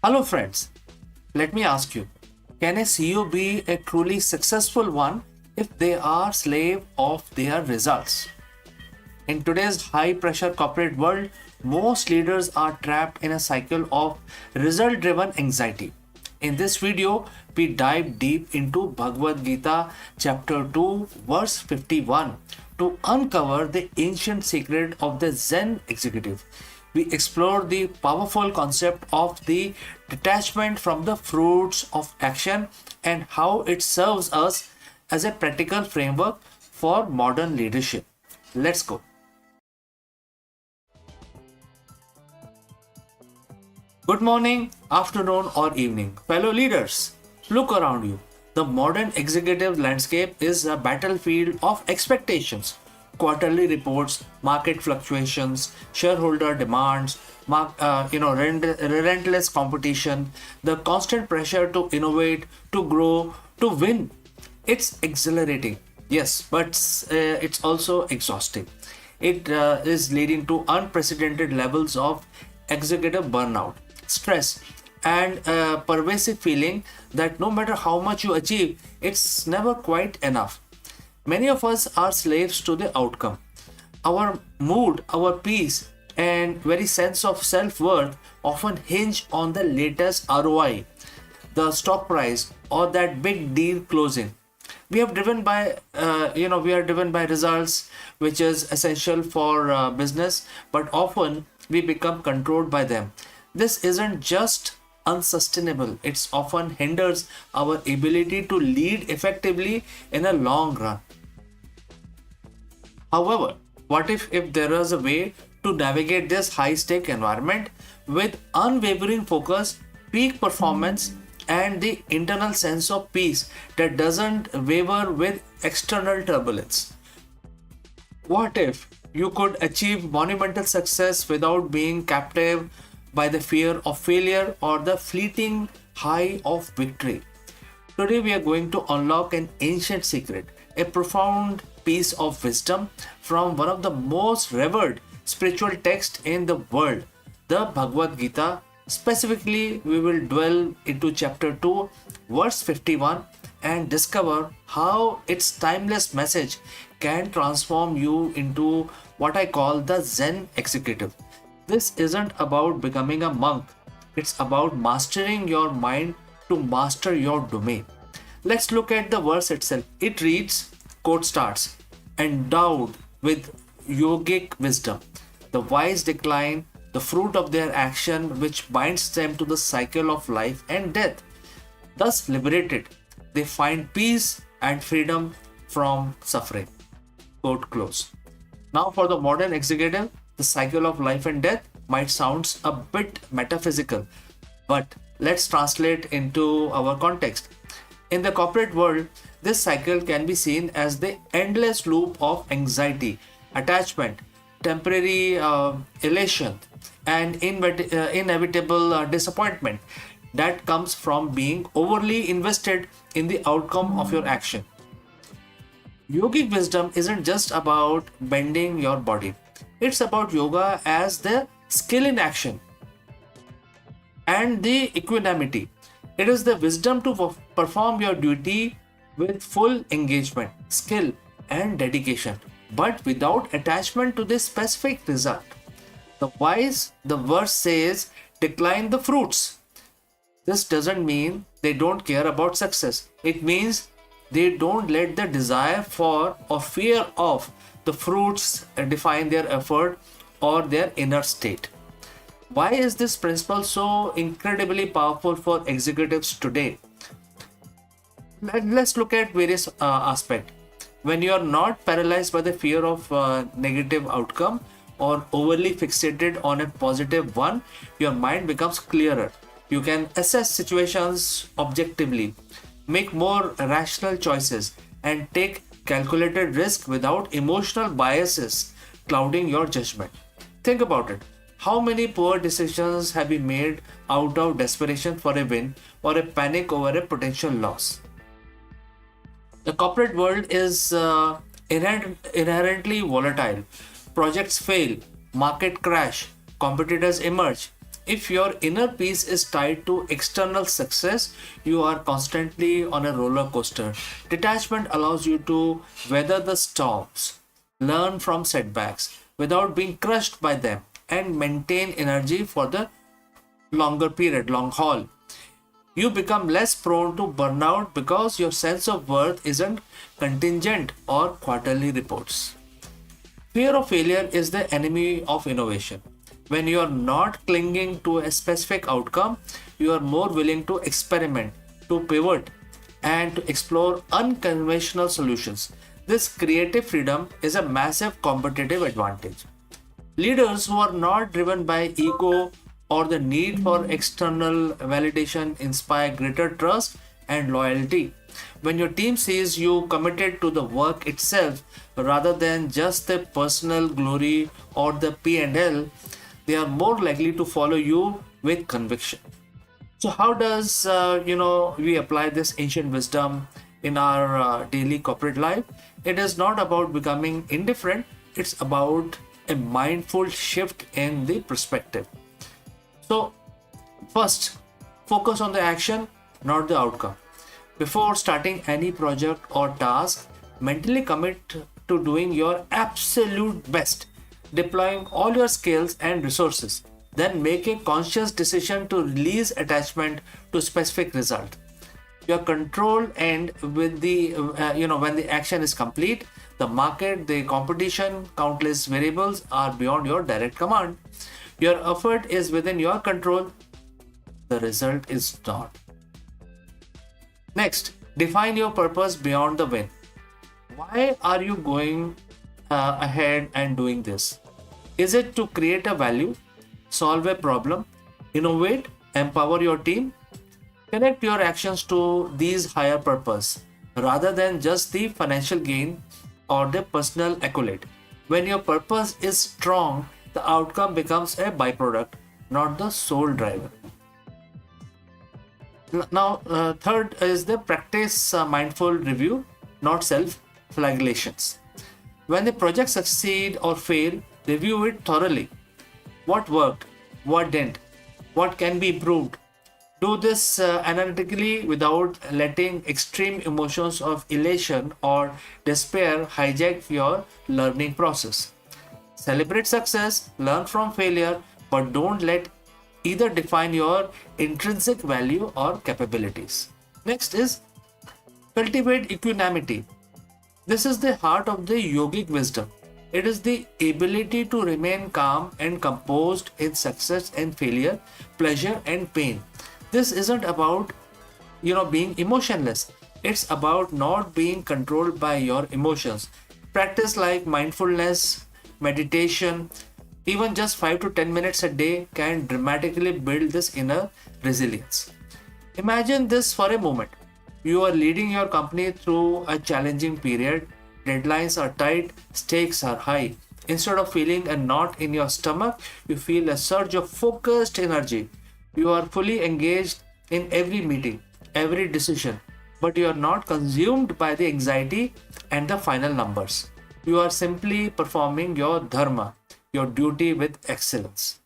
Hello, friends. Let me ask you, can a CEO be a truly successful one if they are slave of their results? In today's high pressure corporate world, most leaders are trapped in a cycle of result driven anxiety. In this video, we dive deep into Bhagavad Gita chapter 2 verse 51 to uncover the ancient secret of the Zen executive. We explore the powerful concept of the detachment from the fruits of action and how it serves us as a practical framework for modern leadership. Let's go. Good morning, afternoon, or evening, fellow leaders. Look around you. The modern executive landscape is a battlefield of expectations. Quarterly reports, market fluctuations, shareholder demands, relentless competition, the constant pressure to innovate, to grow, to win. It's exhilarating, yes, but it's also exhausting. It is leading to unprecedented levels of executive burnout, stress, and a pervasive feeling that no matter how much you achieve, it's never quite enough. Many of us are slaves to the outcome. Our mood, our peace, and very sense of self worth often hinge on the latest ROI, the stock price, or that big deal closing. We are driven by results, which is essential for business, but often we become controlled by them. This isn't just unsustainable, it's often hinders our ability to lead effectively in a long run. However, what if there is a way to navigate this high stake environment with unwavering focus, peak performance, and the internal sense of peace that doesn't waver with external turbulence? What if you could achieve monumental success without being captive by the fear of failure or the fleeting high of victory? Today, we are going to unlock an ancient secret, a profound piece of wisdom from one of the most revered spiritual texts in the world, the Bhagavad Gita. Specifically, we will dwell into chapter 2, verse 51, and discover how its timeless message can transform you into what I call the Zen executive. This isn't about becoming a monk, it's about mastering your mind to master your domain. Let's look at the verse itself. It reads, quote starts, endowed with yogic wisdom. The wise decline the fruit of their action which binds them to the cycle of life and death. Thus liberated, they find peace and freedom from suffering. Quote close. Now, for the modern executive, the cycle of life and death might sound a bit metaphysical, but let's translate into our context. In the corporate world, this cycle can be seen as the endless loop of anxiety, attachment, temporary elation, and inevitable disappointment that comes from being overly invested in the outcome of your action. Yogic wisdom isn't just about bending your body, it's about yoga as the skill in action and the equanimity. It is the wisdom to perform your duty with full engagement, skill, and dedication, but without attachment to the specific result. The wise, the verse says, decline the fruits. This doesn't mean they don't care about success. It means they don't let the desire for or fear of the fruits define their effort or their inner state. Why is this principle so incredibly powerful for executives today? Let's look at various aspects. When you are not paralyzed by the fear of negative outcome or overly fixated on a positive one, your mind becomes clearer. You can assess situations objectively, make more rational choices, and take calculated risk without emotional biases clouding your judgment. Think about it. How many poor decisions have been made out of desperation for a win or a panic over a potential loss? The corporate world is inherently volatile. Projects fail, market crash, competitors emerge, If your inner peace is tied to external success, you are constantly on a roller coaster. Detachment allows you to weather the storms, learn from setbacks without being crushed by them, and maintain energy for the longer period, long haul. You become less prone to burnout because your sense of worth isn't contingent or quarterly reports. Fear of failure is the enemy of innovation. When you are not clinging to a specific outcome, you are more willing to experiment, to pivot, and to explore unconventional solutions. This creative freedom is a massive competitive advantage. Leaders who are not driven by ego or the need for external validation inspire greater trust and loyalty. When your team sees you committed to the work itself rather than just the personal glory or the P&L, they are more likely to follow you with conviction. So how does we apply this ancient wisdom in our daily corporate life? It is not about becoming indifferent, it's about a mindful shift in the perspective. So first, focus on the action, not the outcome. Before starting any project or task, mentally commit to doing your absolute best, deploying all your skills and resources. Then make a conscious decision to release attachment to specific result. Your control end with the when the action is complete. The market, the competition, countless variables are beyond your direct command. Your effort is within your control. The result is not. Next, define your purpose beyond the win. Why are you going ahead and doing this? Is it to create a value, solve a problem, innovate, empower your team? Connect your actions to these higher purpose rather than just the financial gain or the personal accolade. When your purpose is strong, the outcome becomes a byproduct, not the sole driver. Now, third is the practice mindful review, not self-flagellations. When the project succeed or fail, review it thoroughly. What worked? What didn't? What can be improved? Do this analytically without letting extreme emotions of elation or despair hijack your learning process. Celebrate success, learn from failure, but don't let either define your intrinsic value or capabilities. Next is cultivate equanimity. This is the heart of the yogic wisdom. It is the ability to remain calm and composed in success and failure, pleasure and pain. This isn't about being emotionless. It's about not being controlled by your emotions. Practice like mindfulness, meditation, even just 5 to 10 minutes a day can dramatically build this inner resilience. Imagine this for a moment. You are leading your company through a challenging period. Deadlines are tight, stakes are high. Instead of feeling a knot in your stomach, you feel a surge of focused energy. You are fully engaged in every meeting, every decision, but you are not consumed by the anxiety and the final numbers. You are simply performing your dharma, your duty with excellence.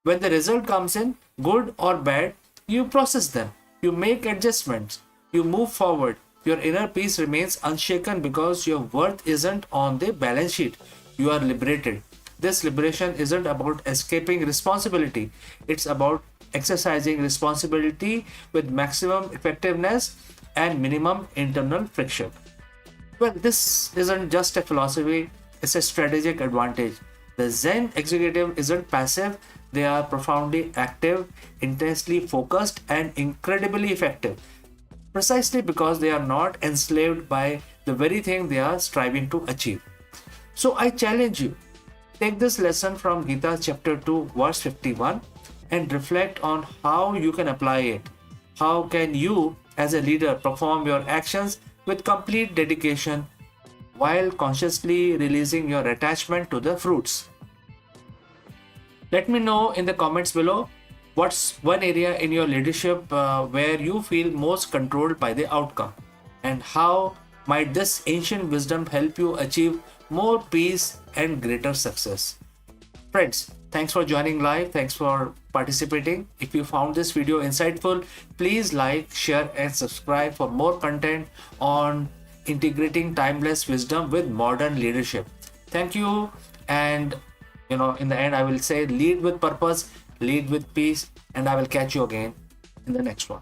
When the result comes in, good or bad, you process them, you make adjustments, you move forward. Your inner peace remains unshaken because your worth isn't on the balance sheet. You are liberated. This liberation isn't about escaping responsibility, it's about exercising responsibility with maximum effectiveness and minimum internal friction. Well, this isn't just a philosophy, it's a strategic advantage. The Zen executive isn't passive, they are profoundly active, intensely focused, and incredibly effective, precisely because they are not enslaved by the very thing they are striving to achieve. So I challenge you, take this lesson from Gita chapter 2, verse 51, and reflect on how you can apply it. How can you, as a leader, perform your actions with complete dedication while consciously releasing your attachment to the fruits? Let me know in the comments below what's one area in your leadership where you feel most controlled by the outcome, and how might this ancient wisdom help you achieve more peace and greater success. Friends, Thanks for joining live. Thanks for participating. If you found this video insightful, please like, share, and subscribe for more content on integrating timeless wisdom with modern leadership. Thank you. And in the end, I will say lead with purpose, lead with peace, and I will catch you again in the next one.